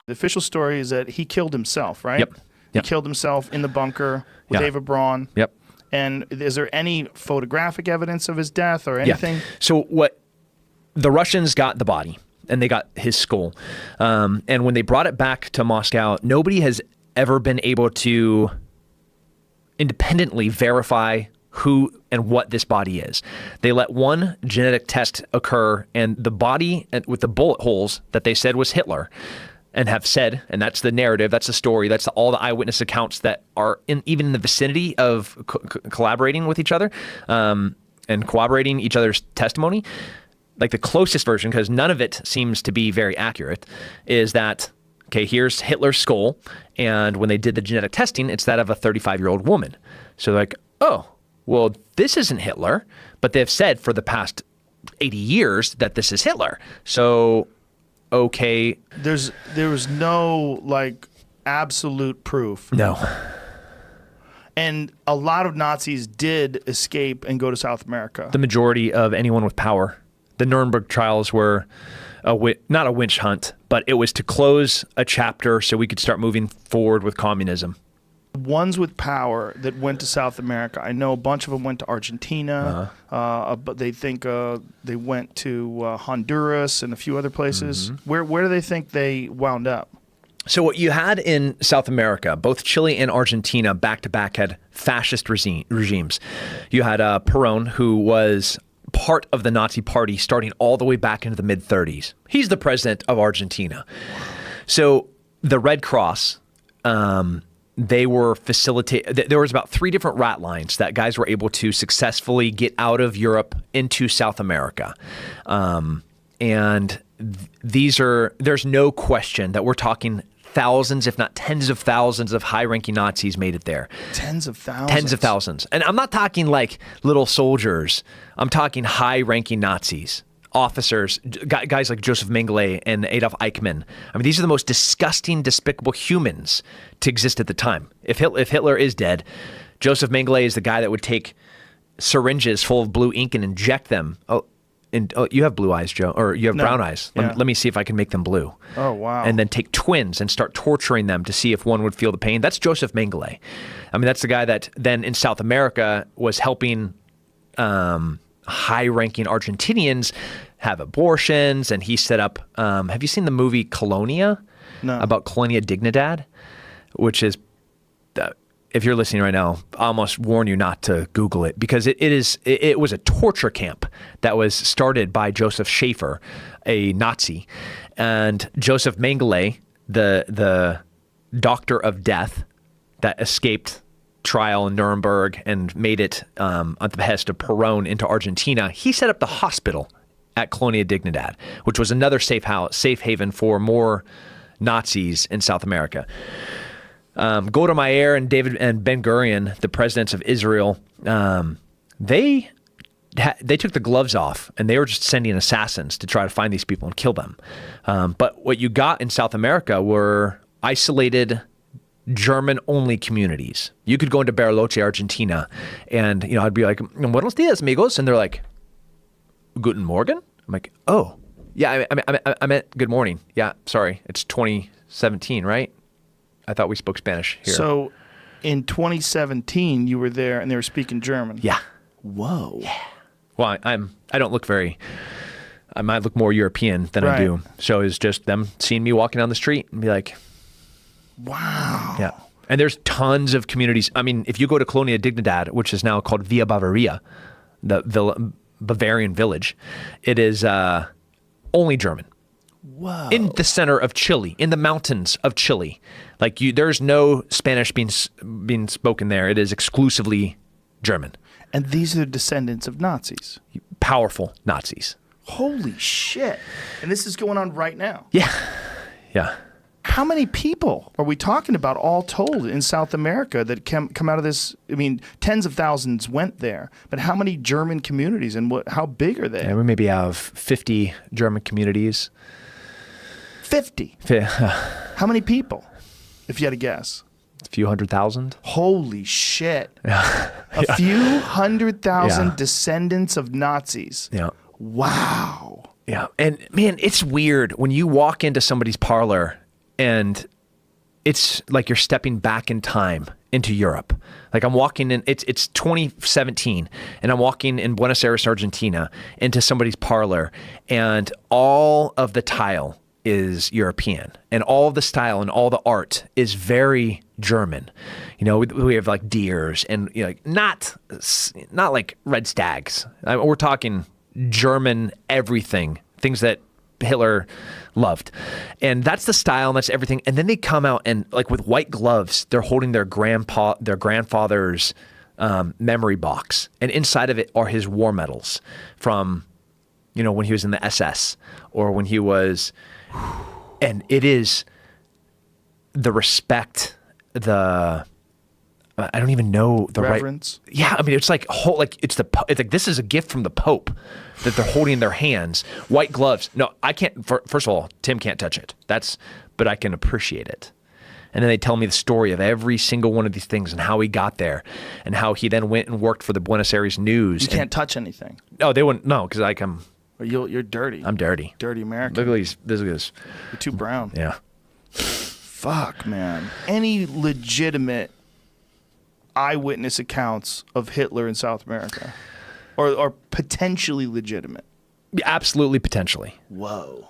The official story is that he killed himself, right? Yep. He killed himself in the bunker with Eva Braun. Yep. And is there any photographic evidence of his death or anything? Yeah. So what the Russians got the body and they got his skull. And when they brought it back to Moscow, nobody has ever been able to independently verify who and what this body is. They let one genetic test occur, and the body with the bullet holes that they said was Hitler, and have said, and that's the narrative, that's the story, that's all the eyewitness accounts that are even in the vicinity of collaborating with each other and corroborating each other's testimony. Like the closest version, because none of it seems to be very accurate, is that, okay, here's Hitler's skull, and when they did the genetic testing, it's that of a 35-year-old woman. So they're like, oh, well, this isn't Hitler, but they've said for the past 80 years that this is Hitler. So, okay. There was no, like, absolute proof. No. And a lot of Nazis did escape and go to South America. The majority of anyone with power. The Nuremberg trials were not a witch hunt, but it was to close a chapter so we could start moving forward with communism. Ones with power that went to South America, I know a bunch of them went to Argentina, but they think they went to Honduras and a few other places. Where do they think they wound up? So what you had in South America, both Chile and Argentina back-to-back had fascist regimes. You had Perón, who was part of the Nazi party starting all the way back into the mid-30s. He's the president of Argentina. So the Red Cross, they were there was about 3 different rat lines that guys were able to successfully get out of Europe into South America. And there's no question that we're talking thousands, if not tens of thousands of high-ranking Nazis made it there. Tens of thousands? Tens of thousands. And I'm not talking like little soldiers. I'm talking high-ranking Nazis, officers, guys like Joseph Mengele and Adolf Eichmann. I mean, these are the most disgusting, despicable humans to exist at the time. If Hitler is dead, Joseph Mengele is the guy that would take syringes full of blue ink and inject them. You have blue eyes, Joe, or you have brown eyes. Let me see if I can make them blue. Oh, wow. And then take twins and start torturing them to see if one would feel the pain. That's Joseph Mengele. I mean, that's the guy that then in South America was helping high-ranking Argentinians have abortions, and he set up, have you seen the movie Colonia? No. About Colonia Dignidad, which is, if you're listening right now, I almost warn you not to Google it, because it was a torture camp that was started by Joseph Schaefer, a Nazi, and Joseph Mengele, the doctor of death that escaped trial in Nuremberg and made it at the behest of Perón into Argentina. He set up the hospital at Colonia Dignidad, which was another safe haven for more Nazis in South America. Golda Meir and David and Ben Gurion, the presidents of Israel, they took the gloves off and they were just sending assassins to try to find these people and kill them. But what you got in South America were isolated German-only communities. You could go into Bariloche, Argentina, and I'd be like, "Buenos dias, amigos," and they're like, "Guten Morgen." I'm like, "Oh, yeah, I meant good morning. Yeah, sorry, it's 2017, right? I thought we spoke Spanish here." So, in 2017, you were there, and they were speaking German. Yeah. Whoa. Yeah. Well, I don't look I might look more European than I do. So it's just them seeing me walking down the street and be like, wow. Yeah. And there's tons of communities. I mean, if you go to Colonia Dignidad, which is now called Villa Bavaria, the Bavarian village, it is only German. Whoa. In the center of Chile, in the mountains of Chile. Like there's no Spanish being spoken there. It is exclusively German. And these are the descendants of Nazis. Powerful Nazis. Holy shit. And this is going on right now. Yeah. Yeah. How many people are we talking about all told in South America that come out of this? I mean, tens of thousands went there, but how many German communities and how big are they? Yeah, we maybe have 50 German communities. 50? How many people, if you had to guess? A few 100,000. Holy shit. Yeah. A few 100,000 descendants of Nazis. Yeah. Wow. Yeah. And man, it's weird when you walk into somebody's parlor And it's like you're stepping back in time into Europe. Like I'm walking in, it's 2017, and I'm walking in Buenos Aires, Argentina, into somebody's parlor, and all of the tile is European, and all of the style and all the art is very German. You know, we have like deers and, you know, like not like red stags. We're talking German everything, things that Hitler loved. And that's the style and that's everything. And then they come out and like with white gloves, they're holding their grandfather's memory box. And inside of it are his war medals from, you know, when he was in the SS or when he was, and it is the respect, I don't even know the reverence. Right. Yeah, I mean, it's like it's like this is a gift from the Pope that they're holding in their hands. White gloves. No, I can't. First of all, Tim can't touch it. But I can appreciate it. And then they tell me the story of every single one of these things and how he got there, and how he then went and worked for the Buenos Aires News. You can't touch anything. No, they wouldn't. No, because You're dirty. I'm dirty. Dirty American. Look at this. You're too brown. Yeah. Fuck, man. Any legitimate eyewitness accounts of Hitler in South America, or potentially legitimate? Absolutely, potentially. Whoa.